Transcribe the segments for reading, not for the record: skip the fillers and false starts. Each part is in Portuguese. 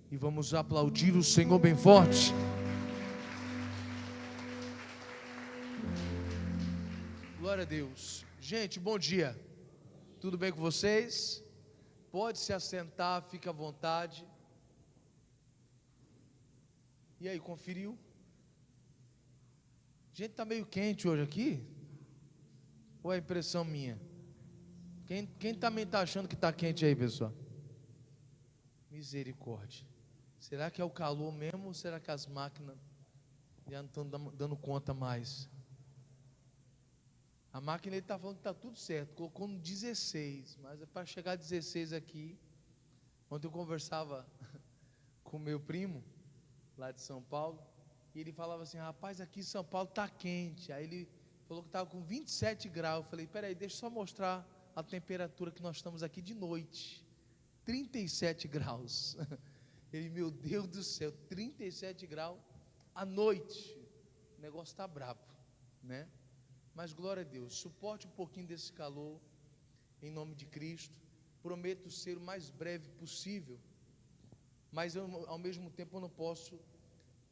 E vamos aplaudir o Senhor bem forte. Glória a Deus. Gente, bom dia. Tudo bem com vocês? Pode se assentar, fica à vontade. E aí, conferiu? Gente, tá meio quente hoje aqui? Ou é impressão minha? Quem também tá achando que tá quente aí, pessoal? Misericórdia. Será que é o calor mesmo ou será que as máquinas já não estão dando conta mais? A máquina ele está falando que está tudo certo, colocou no 16, mas é para chegar a 16 aqui. Ontem eu conversava com meu primo, lá de São Paulo, e ele falava assim: rapaz, aqui em São Paulo está quente. Aí ele falou que estava com 27 graus. Eu falei: peraí, deixa eu só mostrar a temperatura que nós estamos aqui de noite, 37 graus. Ele, meu Deus do céu, 37 graus à noite, o negócio está brabo, né? Mas glória a Deus, suporte um pouquinho desse calor, em nome de Cristo. Prometo ser o mais breve possível, mas ao mesmo tempo eu não posso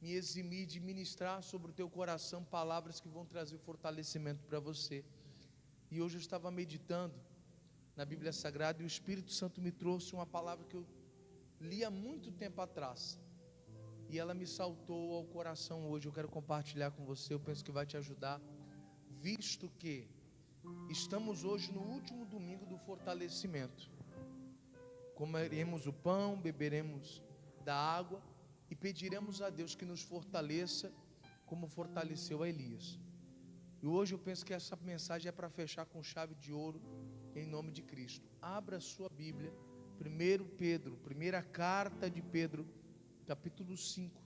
me eximir de ministrar sobre o teu coração palavras que vão trazer fortalecimento para você. E hoje eu estava meditando na Bíblia Sagrada e o Espírito Santo me trouxe uma palavra que eu li há muito tempo atrás, e ela me saltou ao coração hoje. Eu quero compartilhar com você, eu penso que vai te ajudar, visto que estamos hoje no último domingo do fortalecimento. Comeremos o pão, beberemos da água e pediremos a Deus que nos fortaleça como fortaleceu a Elias. E hoje eu penso que essa mensagem é para fechar com chave de ouro, em nome de Cristo. Abra a sua Bíblia, 1 Pedro, primeira carta de Pedro, capítulo 5.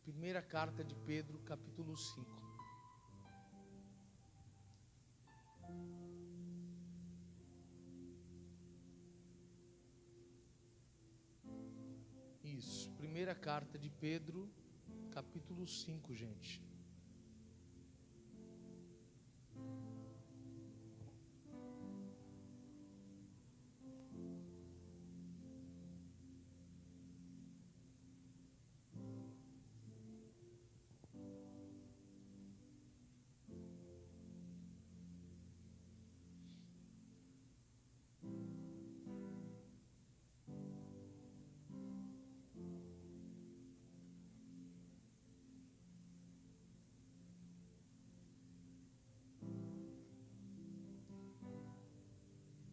Primeira carta de Pedro, capítulo 5. Isso, primeira carta de Pedro, capítulo 5, gente.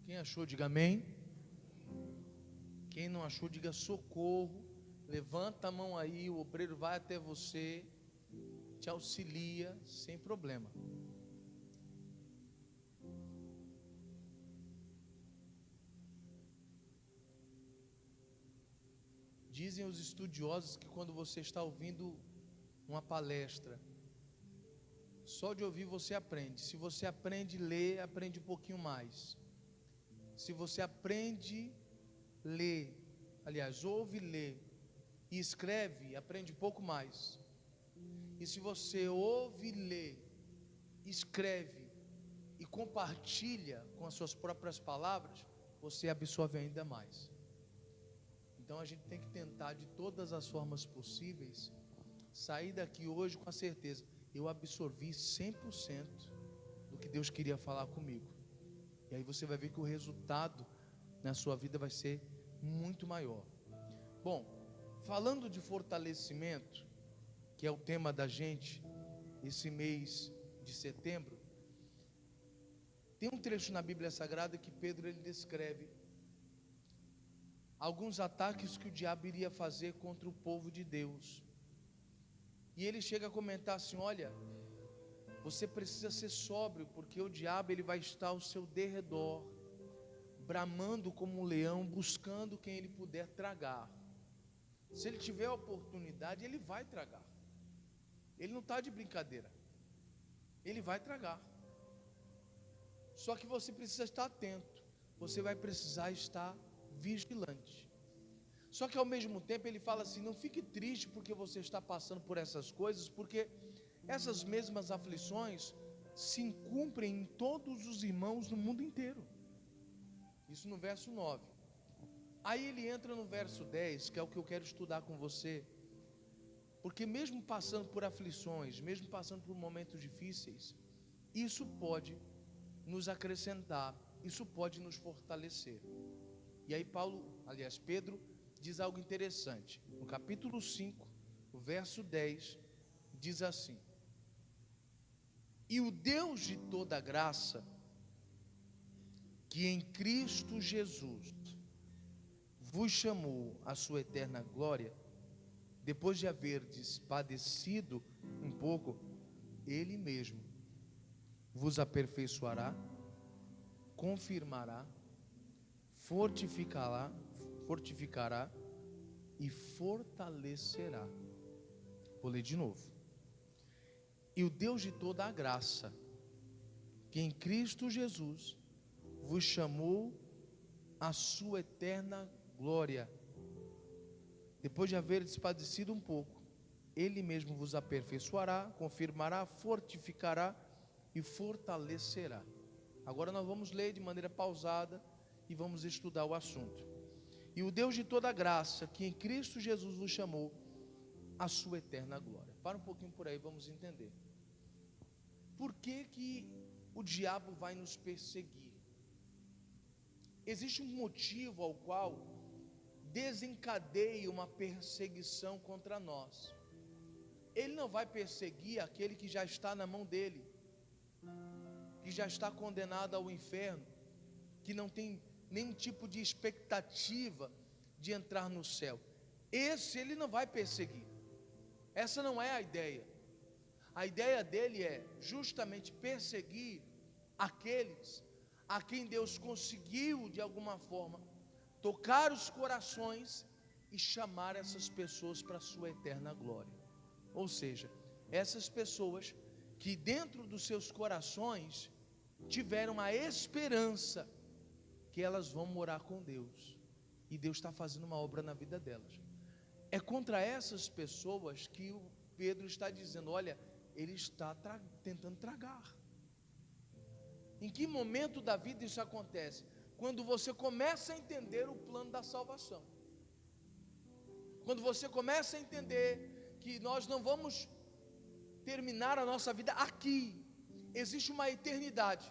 Quem achou, diga amém. Quem não achou, diga socorro. Levanta a mão aí, o obreiro vai até você, te auxilia, sem problema. Dizem os estudiosos que quando você está ouvindo uma palestra, só de ouvir você aprende. Se você aprende a ler, aprende um pouquinho mais. Se você aprende a ler, aliás, ouve, lê e escreve, aprende um pouco mais. E se você ouve, lê, escreve e compartilha com as suas próprias palavras, você absorve ainda mais. Então a gente tem que tentar de todas as formas possíveis sair daqui hoje com a certeza: eu absorvi 100% do que Deus queria falar comigo. E aí você vai ver que o resultado na sua vida vai ser muito maior. Bom, falando de fortalecimento, que é o tema da gente esse mês de setembro, tem um trecho na Bíblia Sagrada que Pedro ele descreve alguns ataques que o diabo iria fazer contra o povo de Deus. E ele chega a comentar assim: olha, você precisa ser sóbrio, porque o diabo ele vai estar ao seu derredor, bramando como um leão, buscando quem ele puder tragar. Se ele tiver a oportunidade, ele vai tragar. Ele não está de brincadeira, ele vai tragar. Só que você precisa estar atento, você vai precisar estar vigilante. Só que ao mesmo tempo ele fala assim: não fique triste porque você está passando por essas coisas, porque essas mesmas aflições se cumprem em todos os irmãos no mundo inteiro. Isso no verso 9. Aí ele entra no verso 10, que é o que eu quero estudar com você, porque mesmo passando por aflições, mesmo passando por momentos difíceis, isso pode nos acrescentar, isso pode nos fortalecer. E aí Pedro diz algo interessante. No capítulo 5, o verso 10, diz assim: e o Deus de toda graça, que em Cristo Jesus vos chamou à sua eterna glória, depois de haverdes padecido um pouco, Ele mesmo vos aperfeiçoará, confirmará, fortificará e fortalecerá. Vou ler de novo. E o Deus de toda a graça, que em Cristo Jesus vos chamou à sua eterna glória, depois de haverdes padecido um pouco, Ele mesmo vos aperfeiçoará, confirmará, fortificará e fortalecerá. Agora nós vamos ler de maneira pausada e vamos estudar o assunto. E o Deus de toda graça, que em Cristo Jesus vos chamou à sua eterna glória. Para um pouquinho por aí, vamos entender. Por que o diabo vai nos perseguir? Existe um motivo ao qual desencadeia uma perseguição contra nós. Ele não vai perseguir aquele que já está na mão dele, que já está condenado ao inferno, que não tem nenhum tipo de expectativa de entrar no céu. Esse ele não vai perseguir. Essa não é a ideia. A ideia dele é justamente perseguir aqueles a quem Deus conseguiu de alguma forma tocar os corações e chamar essas pessoas para a sua eterna glória. Ou seja, essas pessoas que dentro dos seus corações tiveram a esperança que elas vão morar com Deus, e Deus está fazendo uma obra na vida delas. É contra essas pessoas que o Pedro está dizendo: olha, ele está tentando tragar. Em que momento da vida isso acontece? Quando você começa a entender o plano da salvação, quando você começa a entender que nós não vamos terminar a nossa vida aqui, existe uma eternidade.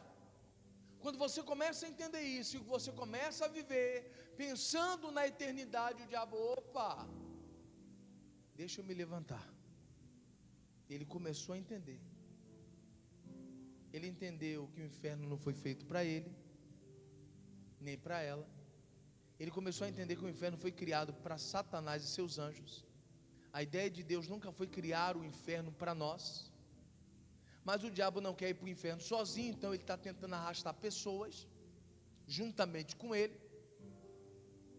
Quando você começa a entender isso, e você começa a viver pensando na eternidade, o diabo, opa, deixa eu me levantar. Ele começou a entender. Ele entendeu que o inferno não foi feito para ele, nem para ela. Ele começou a entender que o inferno foi criado para Satanás e seus anjos. A ideia de Deus nunca foi criar o inferno para nós. Mas o diabo não quer ir para o inferno sozinho, então ele está tentando arrastar pessoas juntamente com ele.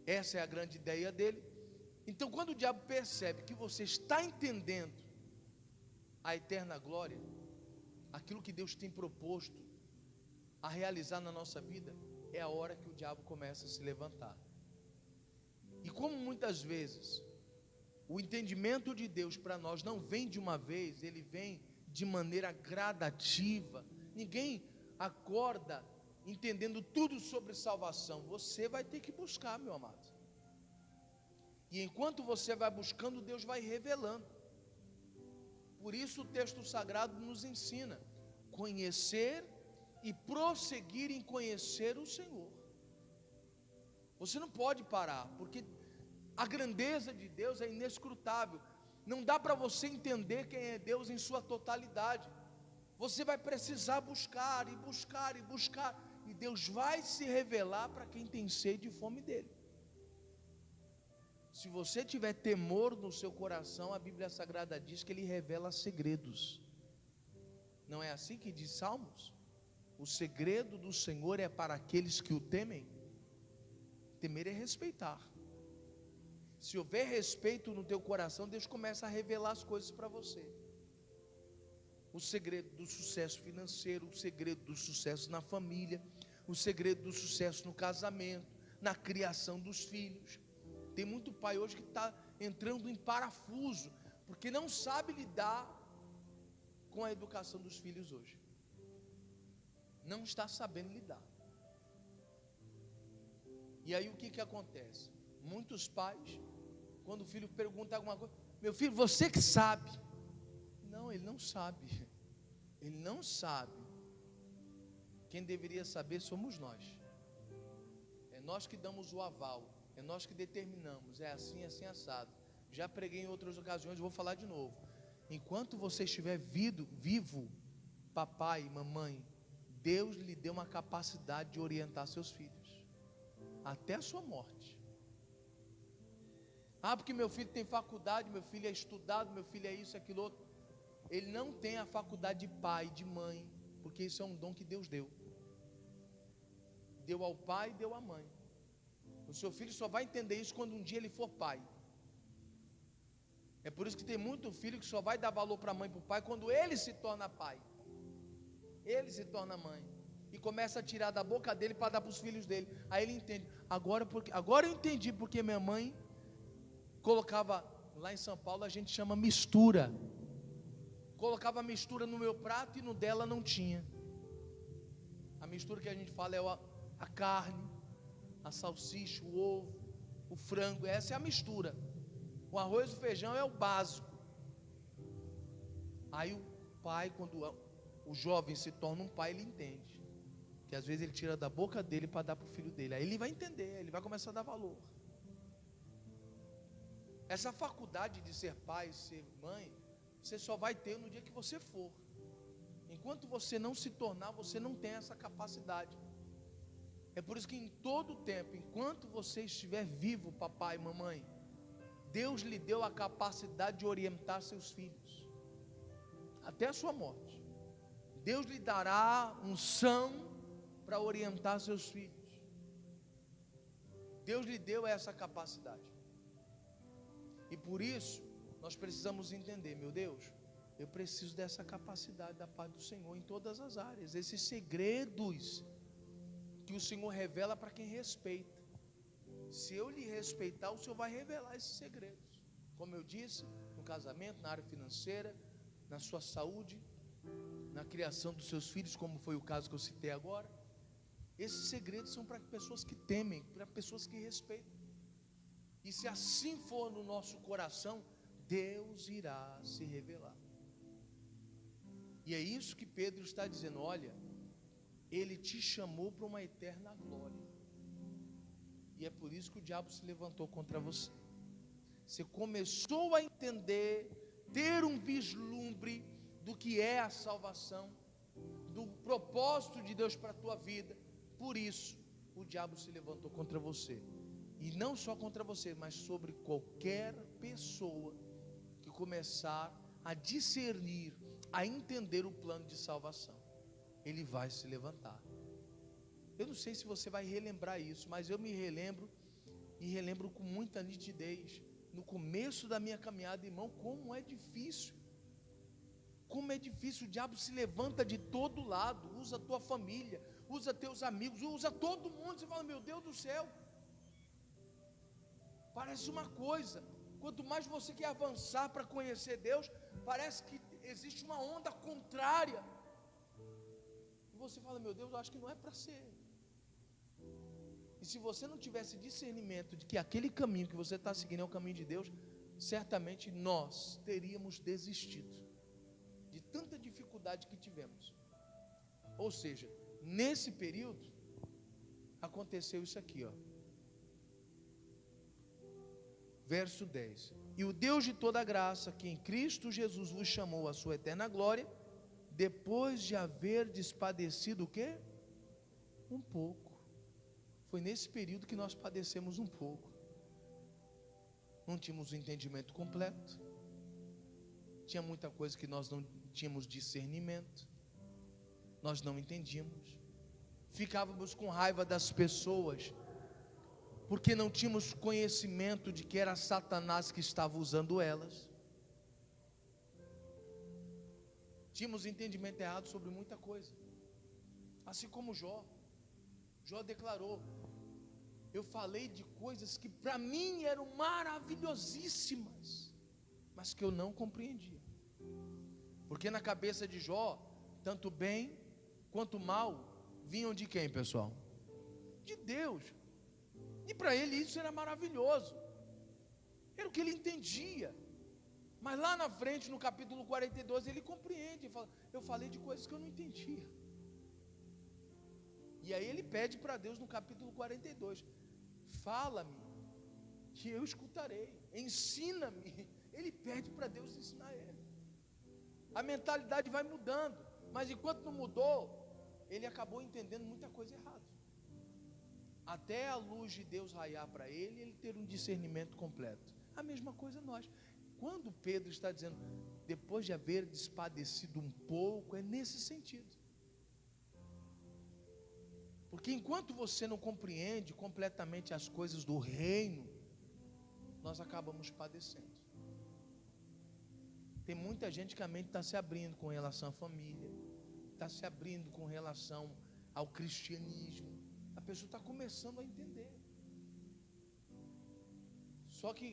Essa é a grande ideia dele. Então, quando o diabo percebe que você está entendendo a eterna glória, aquilo que Deus tem proposto a realizar na nossa vida, é a hora que o diabo começa a se levantar. E como muitas vezes o entendimento de Deus para nós não vem de uma vez, ele vem de maneira gradativa. Ninguém acorda entendendo tudo sobre salvação. Você vai ter que buscar, meu amado. E enquanto você vai buscando, Deus vai revelando. Por isso o texto sagrado nos ensina conhecer e prosseguir em conhecer o Senhor. Você não pode parar, porque a grandeza de Deus é inescrutável. Não dá para você entender quem é Deus em sua totalidade. Você vai precisar buscar e buscar e buscar, e Deus vai se revelar para quem tem sede e fome dele. Se você tiver temor no seu coração, a Bíblia Sagrada diz que ele revela segredos. Não é assim que diz Salmos? O segredo do Senhor é para aqueles que o temem. Temer é respeitar. Se houver respeito no teu coração, Deus começa a revelar as coisas para você. O segredo do sucesso financeiro, o segredo do sucesso na família, o segredo do sucesso no casamento, na criação dos filhos. Tem muito pai hoje que está entrando em parafuso, porque não sabe lidar com a educação dos filhos hoje. Não está sabendo lidar. E aí o que acontece? Muitos pais, quando o filho pergunta alguma coisa, meu filho, você que sabe. Não, ele não sabe. Ele não sabe. Quem deveria saber somos nós. É nós que damos o aval. É nós que determinamos. É assim, assim, assado. Já preguei em outras ocasiões, vou falar de novo. Enquanto você estiver vivo, papai e mamãe, Deus lhe deu uma capacidade de orientar seus filhos, até a sua morte. Ah, porque meu filho tem faculdade, meu filho é estudado, meu filho é isso, aquilo outro. Ele não tem a faculdade de pai, de mãe, porque isso é um dom que Deus deu. Deu ao pai e deu à mãe. O seu filho só vai entender isso quando um dia ele for pai. É por isso que tem muito filho que só vai dar valor para a mãe e para o pai quando ele se torna pai. Ele se torna mãe. E começa a tirar da boca dele para dar para os filhos dele. Aí ele entende. Agora eu entendi porque minha mãe colocava, lá em São Paulo a gente chama mistura. Colocava mistura no meu prato e no dela não tinha. A mistura que a gente fala é a carne, a salsicha, o ovo, o frango. Essa é a mistura. O arroz e o feijão é o básico. Aí o pai, quando o jovem se torna um pai, ele entende que às vezes ele tira da boca dele para dar para o filho dele. Aí ele vai entender, ele vai começar a dar valor. Essa faculdade de ser pai, ser mãe, você só vai ter no dia que você for. Enquanto você não se tornar, você não tem essa capacidade. É por isso que em todo tempo, enquanto você estiver vivo, papai e mamãe, Deus lhe deu a capacidade de orientar seus filhos, até a sua morte. Deus lhe dará unção para orientar seus filhos. Deus lhe deu essa capacidade. E por isso, nós precisamos entender, meu Deus, eu preciso dessa capacidade da paz do Senhor em todas as áreas. Esses segredos que o Senhor revela para quem respeita. Se eu lhe respeitar, o Senhor vai revelar esses segredos. Como eu disse, no casamento, na área financeira, na sua saúde, na criação dos seus filhos, como foi o caso que eu citei agora. Esses segredos são para pessoas que temem, para pessoas que respeitam. E se assim for no nosso coração, Deus irá se revelar. E é isso que Pedro está dizendo. Olha, Ele te chamou para uma eterna glória. E é por isso que o diabo se levantou contra você. Você começou a entender, ter um vislumbre do que é a salvação, do propósito de Deus para a tua vida. Por isso, o diabo se levantou contra você. E não só contra você, mas sobre qualquer pessoa que começar a discernir, a entender o plano de salvação. Ele vai se levantar. Eu não sei se você vai relembrar isso, mas eu me relembro, e relembro com muita nitidez, no começo da minha caminhada, irmão, como é difícil. Como é difícil, o diabo se levanta de todo lado, usa a tua família, usa teus amigos, usa todo mundo. Você fala, meu Deus do céu, parece uma coisa, quanto mais você quer avançar para conhecer Deus, parece que existe uma onda contrária, e você fala, meu Deus, eu acho que não é para ser. E se você não tivesse discernimento de que aquele caminho que você está seguindo é o caminho de Deus, certamente nós teríamos desistido de tanta dificuldade que tivemos. Ou seja, nesse período aconteceu isso aqui, ó. Verso 10. E o Deus de toda graça, que em Cristo Jesus vos chamou à sua eterna glória, depois de haver padecido o quê? Um pouco. Foi nesse período que nós padecemos um pouco. Não tínhamos o entendimento completo. Tinha muita coisa que nós não tínhamos discernimento. Nós não entendíamos. Ficávamos com raiva das pessoas, porque não tínhamos conhecimento de que era Satanás que estava usando elas. Tínhamos entendimento errado sobre muita coisa. Assim como Jó. Jó declarou: eu falei de coisas que para mim eram maravilhosíssimas, mas que eu não compreendia. Porque na cabeça de Jó, tanto bem quanto mal vinham de quem, pessoal? De Deus. E para ele isso era maravilhoso, era o que ele entendia. Mas lá na frente, no capítulo 42, ele compreende, ele fala, eu falei de coisas que eu não entendia. E aí ele pede para Deus no capítulo 42, fala-me, que eu escutarei, ensina-me. Ele pede para Deus ensinar ele. A mentalidade vai mudando, mas enquanto não mudou, ele acabou entendendo muita coisa errada, até a luz de Deus raiar para ele, ele ter um discernimento completo. A mesma coisa nós. Quando Pedro está dizendo, depois de haver despadecido um pouco, é nesse sentido. Porque enquanto você não compreende completamente as coisas do reino, nós acabamos padecendo. Tem muita gente que a mente está se abrindo com relação à família, está se abrindo com relação ao cristianismo. A pessoa está começando a entender. Só que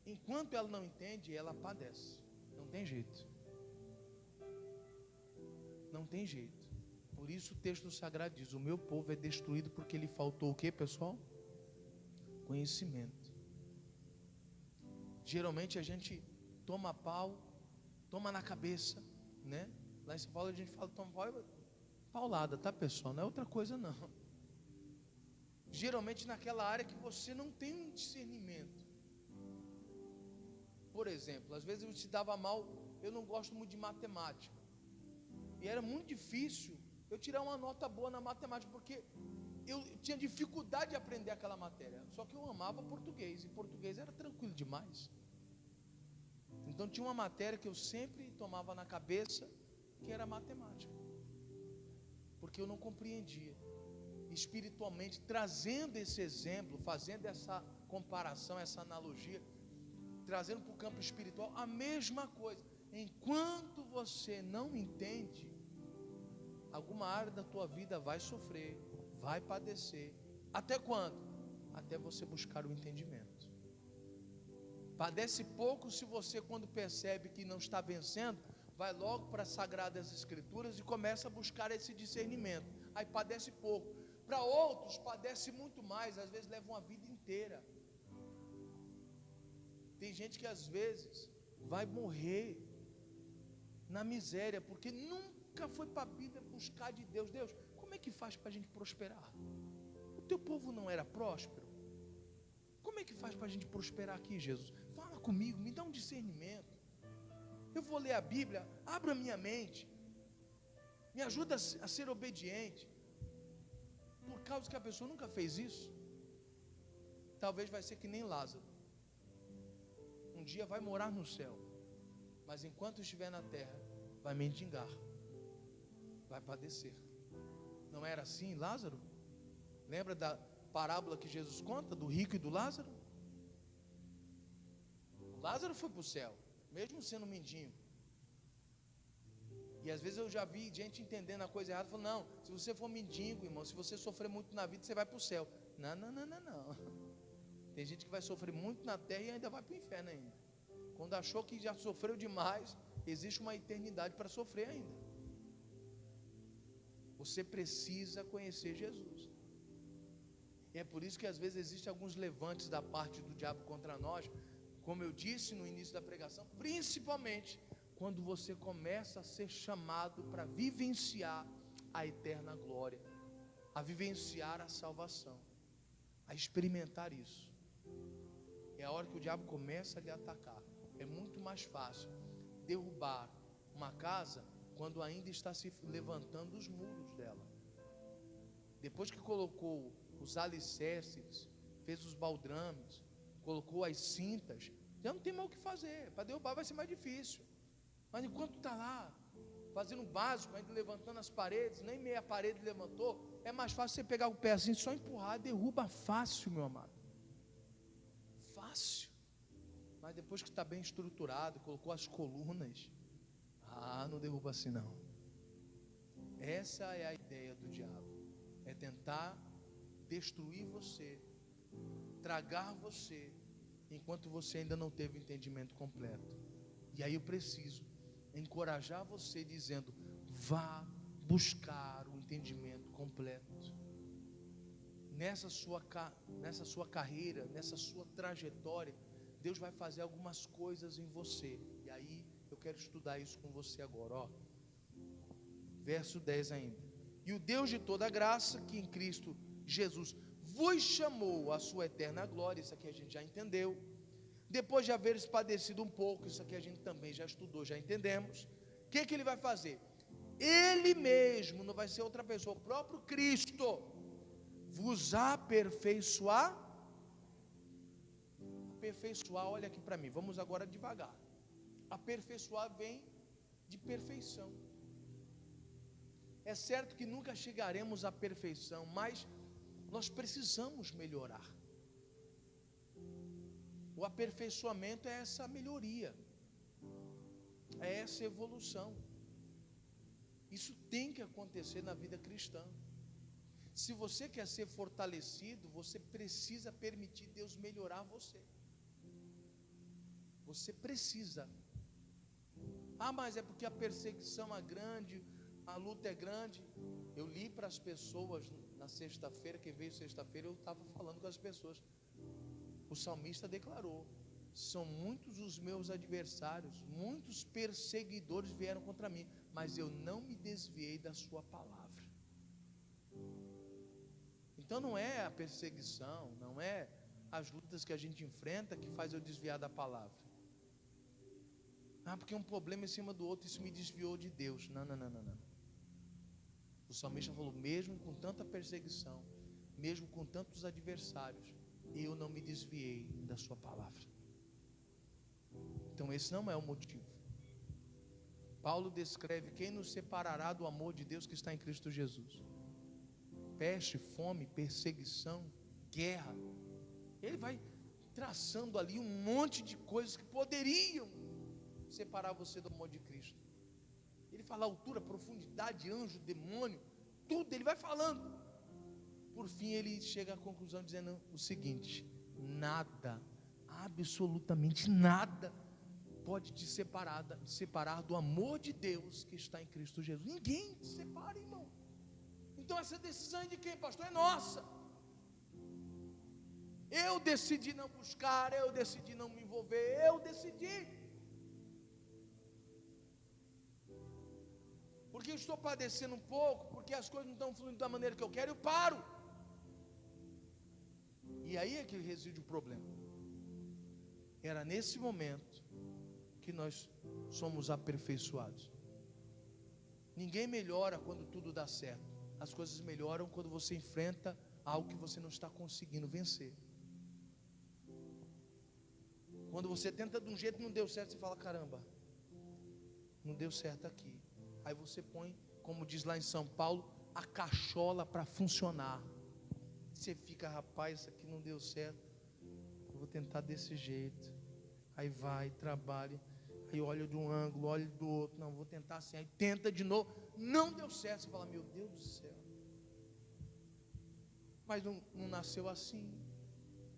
enquanto ela não entende, ela padece. Não tem jeito. Não tem jeito. Por isso o texto sagrado diz, o meu povo é destruído porque lhe faltou o que, pessoal? Conhecimento. Geralmente a gente toma pau, toma na cabeça, né? Lá em São Paulo a gente fala, toma pau, paulada, tá, pessoal? Não é outra coisa não. Geralmente naquela área que você não tem um discernimento. Por exemplo, às vezes eu se dava mal, eu não gosto muito de matemática, e era muito difícil eu tirar uma nota boa na matemática, porque eu tinha dificuldade de aprender aquela matéria. Só que eu amava português, e português era tranquilo demais. Então tinha uma matéria que eu sempre tomava na cabeça, que era matemática, porque eu não compreendia. Espiritualmente, trazendo esse exemplo, fazendo essa comparação, essa analogia, trazendo para o campo espiritual, a mesma coisa. Enquanto você não entende, alguma área da tua vida vai sofrer, vai padecer. Até quando? Até você buscar o entendimento. Padece pouco se você, quando percebe que não está vencendo, vai logo para as Sagradas Escrituras e começa a buscar esse discernimento. Aí padece pouco. Para outros padece muito mais, às vezes leva uma vida inteira. Tem gente que às vezes vai morrer na miséria, porque nunca foi para a Bíblia buscar de Deus. Deus, como é que faz para a gente prosperar? O teu povo não era próspero? Como é que faz para a gente prosperar aqui, Jesus? Fala comigo, me dá um discernimento. Eu vou ler a Bíblia, abra a minha mente, me ajuda a ser obediente. Por causa que a pessoa nunca fez isso, talvez vai ser que nem Lázaro. Um dia vai morar no céu, mas enquanto estiver na terra, vai mendigar, vai padecer. Não era assim, Lázaro? Lembra da parábola que Jesus conta, do rico e do Lázaro? Lázaro foi para o céu, mesmo sendo mendigo. E às vezes eu já vi gente entendendo a coisa errada, falando, não, se você for mendigo, irmão, se você sofrer muito na vida, você vai para o céu. Não. Tem gente que vai sofrer muito na terra e ainda vai para o inferno ainda. Quando achou que já sofreu demais, existe uma eternidade para sofrer ainda. Você precisa conhecer Jesus. E é por isso que às vezes existem alguns levantes da parte do diabo contra nós, como eu disse no início da pregação, principalmente quando você começa a ser chamado para vivenciar a eterna glória, a vivenciar a salvação, a experimentar isso. É a hora que o diabo começa a lhe atacar. É muito mais fácil derrubar uma casa quando ainda está se levantando os muros dela. Depois que colocou os alicerces, fez os baldrames, colocou as cintas, já não tem mais o que fazer. Para derrubar vai ser mais difícil. Mas enquanto está lá, fazendo o básico, ainda levantando as paredes, nem meia parede levantou, é mais fácil você pegar o pé assim, só empurrar, derruba fácil, meu amado. Fácil. Mas depois que está bem estruturado, colocou as colunas, não derruba assim não. Essa é a ideia do diabo, é tentar destruir você, tragar você, enquanto você ainda não teve o entendimento completo. E aí eu preciso encorajar você dizendo, vá buscar o entendimento completo. nessa sua carreira, nessa sua trajetória, Deus vai fazer algumas coisas em você. E aí eu quero estudar isso com você agora, ó. Verso 10 ainda. E o Deus de toda graça, que em Cristo Jesus vos chamou à sua eterna glória, isso aqui a gente já entendeu. Depois de haveres padecido um pouco, isso aqui a gente também já estudou, já entendemos. O que ele vai fazer? Ele mesmo, não vai ser outra pessoa, o próprio Cristo, vos aperfeiçoar. Aperfeiçoar, olha aqui para mim, vamos agora devagar. Aperfeiçoar vem de perfeição. É certo que nunca chegaremos à perfeição, mas nós precisamos melhorar. O aperfeiçoamento é essa melhoria, é essa evolução. Isso tem que acontecer na vida cristã. Se você quer ser fortalecido, você precisa permitir Deus melhorar você. Você precisa. Ah, mas é porque a perseguição é grande, a luta é grande. Eu li para as pessoas na sexta-feira, quem veio sexta-feira, eu estava falando com as pessoas. O salmista declarou: são muitos os meus adversários, muitos perseguidores vieram contra mim, mas eu não me desviei da sua palavra. Então não é a perseguição, não é as lutas que a gente enfrenta que faz eu desviar da palavra. Ah, porque um problema em cima do outro, isso me desviou de Deus. Não. O salmista falou: mesmo com tanta perseguição, mesmo com tantos adversários, eu não me desviei da sua palavra. Então esse não é o motivo. Paulo descreve: quem nos separará do amor de Deus que está em Cristo Jesus? Peste, fome, perseguição, guerra. Ele vai traçando ali um monte de coisas que poderiam separar você do amor de Cristo. Ele fala altura, profundidade, anjo, demônio, tudo ele vai falando. Por fim ele chega à conclusão dizendo o seguinte: nada, absolutamente nada pode te separar do amor de Deus que está em Cristo Jesus. Ninguém te separa, irmão. Então essa decisão é de quem, pastor? É nossa. Eu decidi não buscar, eu decidi não me envolver, eu decidi. Porque eu estou padecendo um pouco, porque as coisas não estão fluindo da maneira que eu quero, eu paro. E aí é que reside o problema. Era nesse momento que nós somos aperfeiçoados. Ninguém melhora quando tudo dá certo. As coisas melhoram quando você enfrenta algo que você não está conseguindo vencer. Quando você tenta de um jeito e não deu certo, você fala: caramba, não deu certo aqui. Aí você põe, como diz lá em São Paulo, a cachola para funcionar. Você fica: rapaz, isso aqui não deu certo, eu vou tentar desse jeito. Aí vai, trabalha, aí olha de um ângulo, olha do outro, não, vou tentar assim, aí tenta de novo, não deu certo. Você fala: meu Deus do céu, mas não nasceu assim,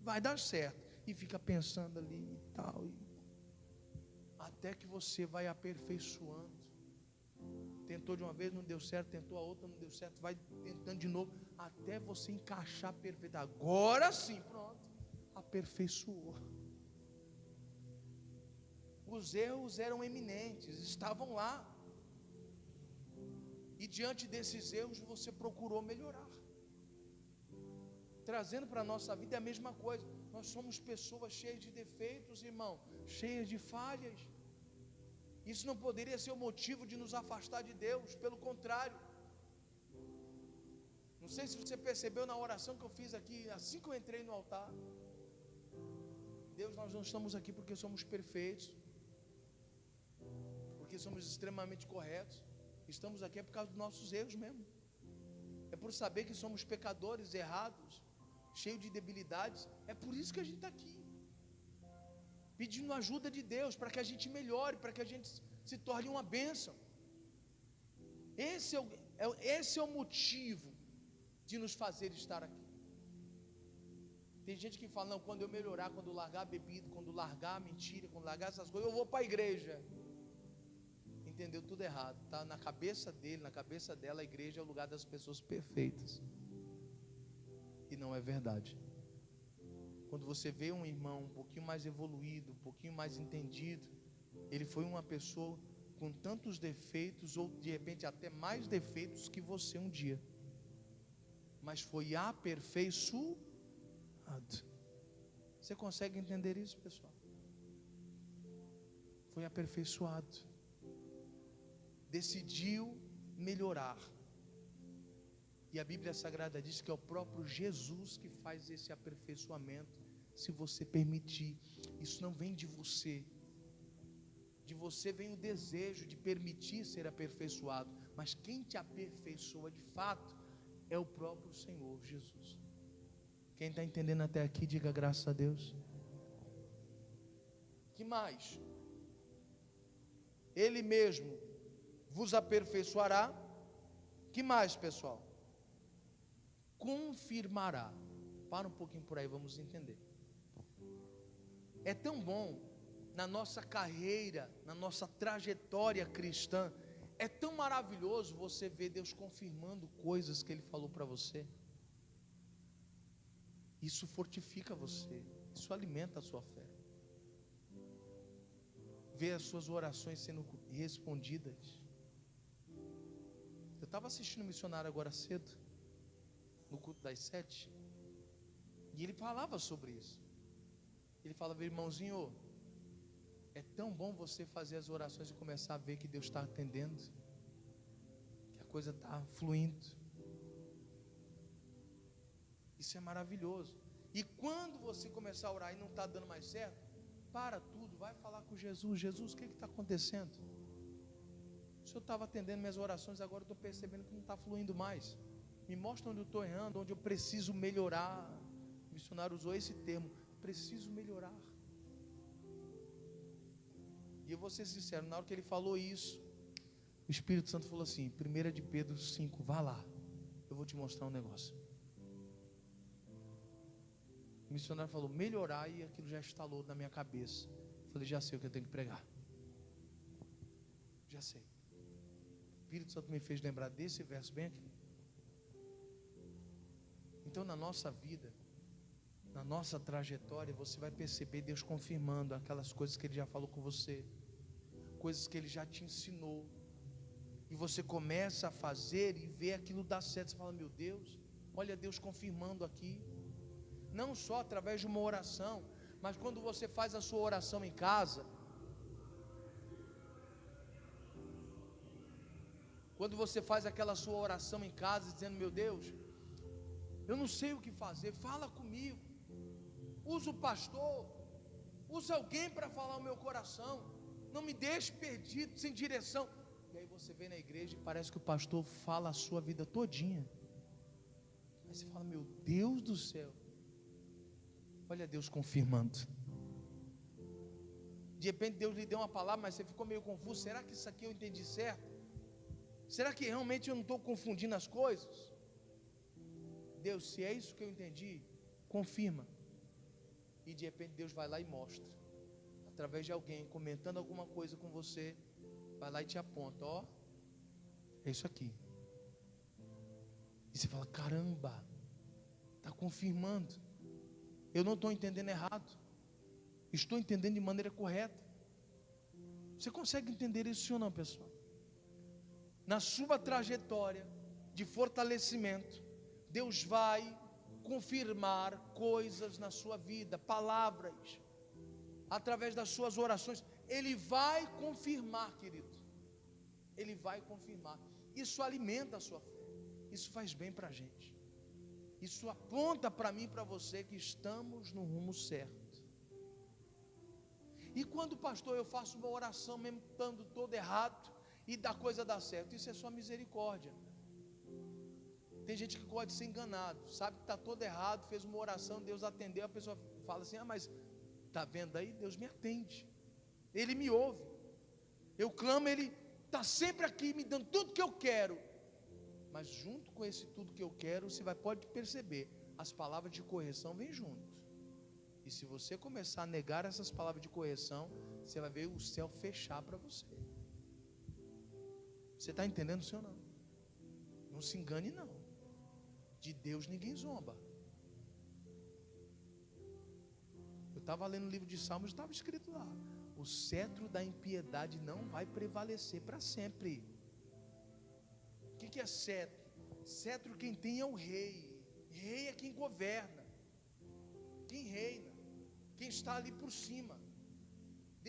vai dar certo. E fica pensando ali e tal, até que você vai aperfeiçoando. Tentou de uma vez, não deu certo, tentou a outra, não deu certo, vai tentando de novo, até você encaixar perfeito. Agora sim, pronto, aperfeiçoou. Os erros eram eminentes, estavam lá, e diante desses erros você procurou melhorar. Trazendo para a nossa vida é a mesma coisa. Nós somos pessoas cheias de defeitos, irmão, cheias de falhas. Isso não poderia ser o motivo de nos afastar de Deus, pelo contrário. Não sei se você percebeu na oração que eu fiz aqui, assim que eu entrei no altar: Deus, nós não estamos aqui porque somos perfeitos, porque somos extremamente corretos. Estamos aqui por causa dos nossos erros mesmo. É por saber que somos pecadores, errados, cheios de debilidades. É por isso que a gente está aqui, pedindo ajuda de Deus, para que a gente melhore, para que a gente se torne uma bênção. Esse é o motivo de nos fazer estar aqui. Tem gente que fala: não, quando eu melhorar, quando eu largar a bebida, quando largar a mentira, quando largar essas coisas, eu vou para a igreja. Entendeu tudo errado, tá? Na cabeça dele, na cabeça dela, a igreja é o lugar das pessoas perfeitas. e não é verdade. Quando você vê um irmão um pouquinho mais evoluído, um pouquinho mais entendido, ele foi uma pessoa com tantos defeitos, ou de repente até mais defeitos que você um dia, mas foi aperfeiçoado. Você consegue entender isso, pessoal? Foi aperfeiçoado, decidiu melhorar. E a Bíblia Sagrada diz que é o próprio Jesus que faz esse aperfeiçoamento, se você permitir. Isso não vem de você. De você vem o desejo de permitir ser aperfeiçoado, mas quem te aperfeiçoa de fato é o próprio Senhor Jesus. Quem está entendendo até aqui, diga graças a Deus. Que mais? Ele mesmo vos aperfeiçoará. Que mais, pessoal? Confirmará. Para um pouquinho por aí, vamos entender. É tão bom na nossa carreira, na nossa trajetória cristã, é tão maravilhoso você ver Deus confirmando coisas que Ele falou para você. Isso fortifica você, isso alimenta a sua fé. Ver as suas orações sendo respondidas. Eu estava assistindo um missionário agora cedo, no culto das 7, e ele falava sobre isso. Ele falava: irmãozinho, é tão bom você fazer as orações e começar a ver que Deus está atendendo, que a coisa está fluindo. Isso é maravilhoso. E quando você começar a orar e não está dando mais certo, para tudo, vai falar com Jesus. Jesus, o que está acontecendo? O Senhor estava atendendo minhas orações, agora eu estou percebendo que não está fluindo mais. Me mostra onde eu estou errando, onde eu preciso melhorar. O missionário usou esse termo: preciso melhorar. E eu vou ser sincero, na hora que ele falou isso, o Espírito Santo falou assim, 1 de Pedro 5, vá lá, eu vou te mostrar um negócio. O missionário falou, melhorar, e aquilo já instalou na minha cabeça. Eu falei, já sei o que eu tenho que pregar. Já sei. O Espírito Santo me fez lembrar desse verso bem aqui. Então na nossa vida, na nossa trajetória, você vai perceber Deus confirmando aquelas coisas que Ele já falou com você, coisas que Ele já te ensinou, e você começa a fazer e vê aquilo dar certo. Você fala, meu Deus, olha Deus confirmando aqui. Não só através de uma oração, mas quando você faz a sua oração em casa, quando você faz aquela sua oração em casa, dizendo, meu Deus, eu não sei o que fazer, fala comigo, usa o pastor, usa alguém para falar o meu coração, não me deixe perdido, sem direção. E aí você vem na igreja e parece que o pastor fala a sua vida todinha. Aí você fala, meu Deus do céu, olha Deus confirmando. De repente Deus lhe deu uma palavra, mas você ficou meio confuso, será que isso aqui eu entendi certo? Será que realmente eu não estou confundindo as coisas? Deus, se é isso que eu entendi, confirma. E de repente Deus vai lá e mostra, através de alguém comentando alguma coisa com você, vai lá e te aponta, ó, é isso aqui. E você fala, caramba, está confirmando. Eu não estou entendendo errado, estou entendendo de maneira correta. Você consegue entender isso ou não, pessoal? Na sua trajetória de fortalecimento, Deus vai confirmar coisas na sua vida, palavras, através das suas orações. Ele vai confirmar, querido. Ele vai confirmar. Isso alimenta a sua fé. Isso faz bem para a gente. Isso aponta para mim e para você que estamos no rumo certo. E quando, pastor, eu faço uma oração mesmo estando todo errado e da coisa dá certo, isso é só misericórdia. Tem gente que gosta de ser enganado, sabe que está todo errado, fez uma oração, Deus atendeu, a pessoa fala assim, mas está vendo aí? Deus me atende, Ele me ouve, eu clamo, Ele está sempre aqui me dando tudo que eu quero. Mas junto com esse tudo que eu quero, você pode perceber, as palavras de correção vêm junto. E se você começar a negar essas palavras de correção, você vai ver o céu fechar para você. Você está entendendo, senhor? Não se engane não. De Deus ninguém zomba. estava lendo o livro de Salmos, estava escrito lá: o cetro da impiedade não vai prevalecer para sempre. O que é cetro? Cetro quem tem é o rei. Rei é quem governa, quem reina, quem está ali por cima,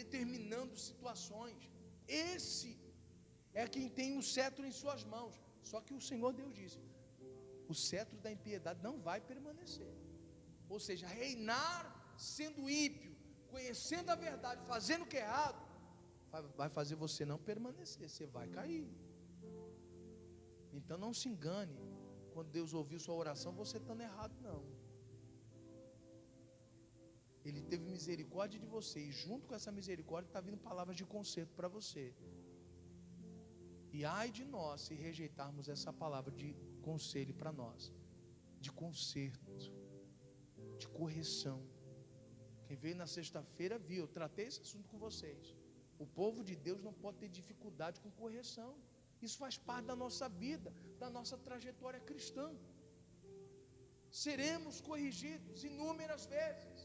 determinando situações. Esse é quem tem o cetro em suas mãos. Só que o Senhor Deus disse: o cetro da impiedade não vai permanecer. Ou seja, reinar sendo ímpio, conhecendo a verdade, fazendo o que é errado, vai fazer você não permanecer, você vai cair. Então não se engane, quando Deus ouviu sua oração, você estando errado, não. Ele teve misericórdia de você, e junto com essa misericórdia está vindo palavras de conserto para você. E ai de nós se rejeitarmos essa palavra de conselho para nós, de conserto, de correção. Quem veio na sexta-feira viu, eu tratei esse assunto com vocês. O povo de Deus não pode ter dificuldade com correção. Isso faz parte da nossa vida, da nossa trajetória cristã. Seremos corrigidos inúmeras vezes.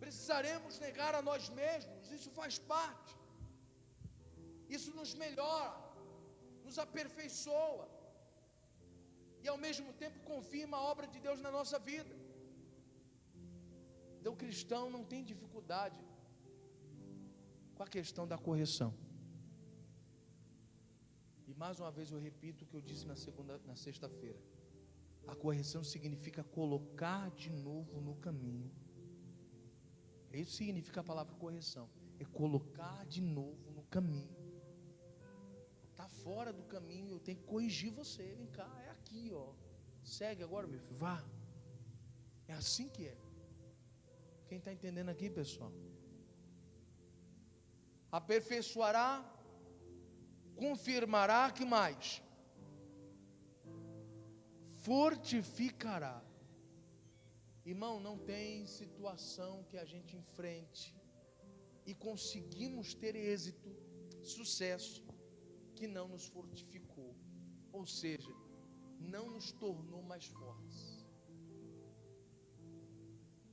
Precisaremos negar a nós mesmos, isso faz parte. Isso nos melhora, nos aperfeiçoa e ao mesmo tempo confirma a obra de Deus na nossa vida. Então o cristão não tem dificuldade com a questão da correção. E mais uma vez eu repito o que eu disse na sexta-feira: a correção significa colocar de novo no caminho. Isso significa a palavra correção, é colocar de novo no caminho. Está fora do caminho, eu tenho que corrigir você. Vem cá, é aqui, ó. Segue agora, meu filho, vá. É assim que é. Quem está entendendo aqui, pessoal? Aperfeiçoará, confirmará, que mais? Fortificará. Irmão, não tem situação que a gente enfrente e conseguimos ter êxito, sucesso, que não nos fortificou, ou seja, não nos tornou mais fortes.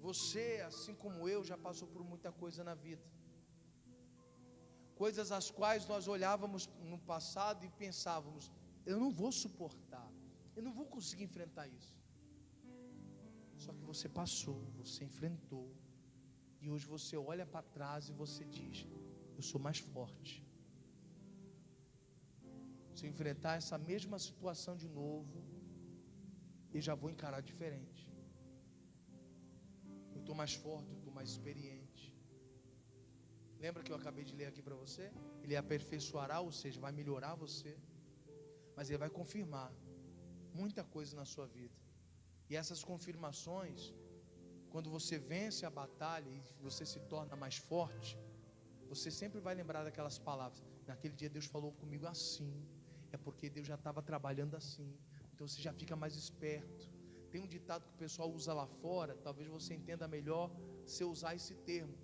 Você, assim como eu, já passou por muita coisa na vida, coisas as quais nós olhávamos no passado e pensávamos: eu não vou suportar, eu não vou conseguir enfrentar isso. Só que você passou, você enfrentou, e hoje você olha para trás e você diz: eu sou mais forte. Se eu enfrentar essa mesma situação de novo, eu já vou encarar diferente. Eu estou mais forte, eu estou mais experiente. Lembra que eu acabei de ler aqui para você? Ele aperfeiçoará, ou seja, vai melhorar você, mas ele vai confirmar muita coisa na sua vida. E essas confirmações, quando você vence a batalha e você se torna mais forte, você sempre vai lembrar daquelas palavras: naquele dia Deus falou comigo assim, é porque Deus já estava trabalhando assim. Então você já fica mais esperto. Tem um ditado que o pessoal usa lá fora, talvez você entenda melhor se eu usar esse termo.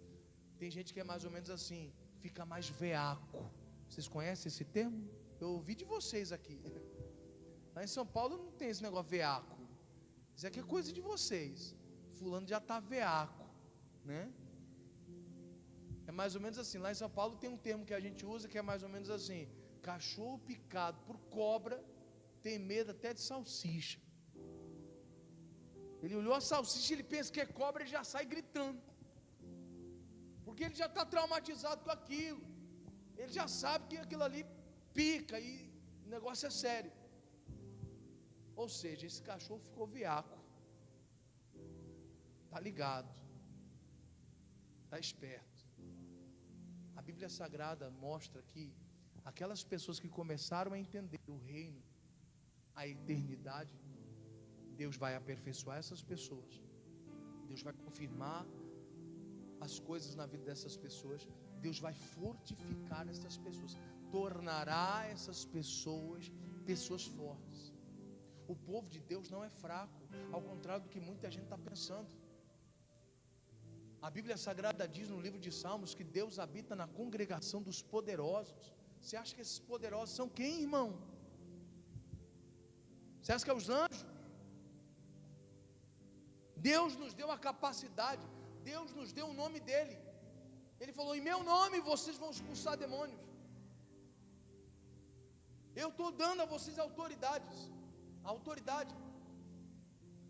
Tem gente que é mais ou menos assim: fica mais veaco. Vocês conhecem esse termo? Eu ouvi de vocês aqui. Lá em São Paulo não tem esse negócio veaco. Isso aqui é coisa de vocês. Fulano já está veaco, né? É mais ou menos assim. Lá em São Paulo tem um termo que a gente usa que é mais ou menos assim: cachorro picado por cobra tem medo até de salsicha. Ele olhou a salsicha, ele pensa que é cobra, ele já sai gritando, porque ele já está traumatizado com aquilo. Ele já sabe que aquilo ali pica e o negócio é sério. Ou seja, esse cachorro ficou veaco, está ligado, está esperto. A Bíblia Sagrada mostra que aquelas pessoas que começaram a entender o reino, a eternidade, Deus vai aperfeiçoar essas pessoas, Deus vai confirmar as coisas na vida dessas pessoas, Deus vai fortificar essas pessoas, tornará essas pessoas pessoas fortes. O povo de Deus não é fraco, ao contrário do que muita gente está pensando. A Bíblia Sagrada diz no livro de Salmos que Deus habita na congregação dos poderosos. Você acha que esses poderosos são quem, irmão? Você acha que é os anjos? Deus nos deu a capacidade, Deus nos deu o nome dEle. Ele falou: em meu nome vocês vão expulsar demônios. Eu estou dando a vocês autoridade,